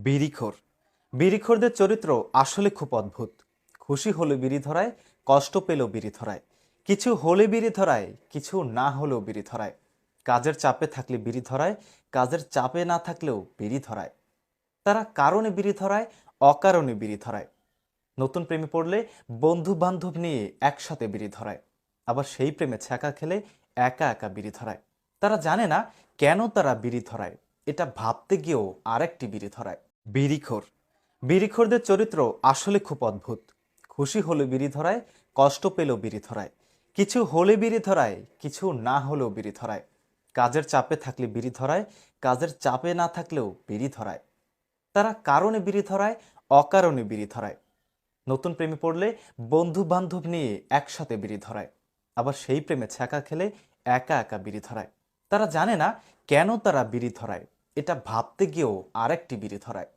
বিড়িখোর বিড়িখোরদের চরিত্র আসলে খুব অদ্ভুত। খুশি হলে বিড়ি ধরায়, কষ্ট পেলেও বিড়ি ধরায়, কিছু হলে বিড়ি ধরায়, কিছু না হলেও বিড়ি ধরায়, কাজের চাপে থাকলে বিড়ি ধরায়, কাজের চাপে না থাকলেও বিড়ি ধরায়। তারা কারণে বিড়ি ধরায়, অকারণে বিড়ি ধরায়। নতুন প্রেমে পড়লে বন্ধু বান্ধব নিয়ে একসাথে বিড়ি ধরায়, আবার সেই প্রেমে ছ্যাঁকা খেলে একা একা বিড়ি ধরায়। তারা জানে না কেন তারা বিড়ি ধরায়, এটা ভাবতে গিয়েও আরেকটি বিড়ি ধরায়। বিড়িখোর বিড়িখোরদের চরিত্র আসলে খুব অদ্ভুত। খুশি হলে বিড়ি ধরায়, কষ্ট পেলেও বিড়ি ধরায়, কিছু হলে বিড়ি ধরায়, কিছু না হলেও বিড়ি ধরায়, কাজের চাপে থাকলে বিড়ি ধরায়, কাজের চাপে না থাকলেও বিড়ি ধরায়। তারা কারণে বিড়ি ধরায়, অকারণে বিড়ি ধরায়। নতুন প্রেমে পড়লে বন্ধু বান্ধব নিয়ে একসাথে বিড়ি ধরায়, আবার সেই প্রেমে ছ্যাঁকা খেলে একা একা বিড়ি ধরায়। তারা জানে না কেন তারা বিড়ি ধরায়, এটা ভাবতে গিয়েও আরেকটি বিড়ি ধরায়।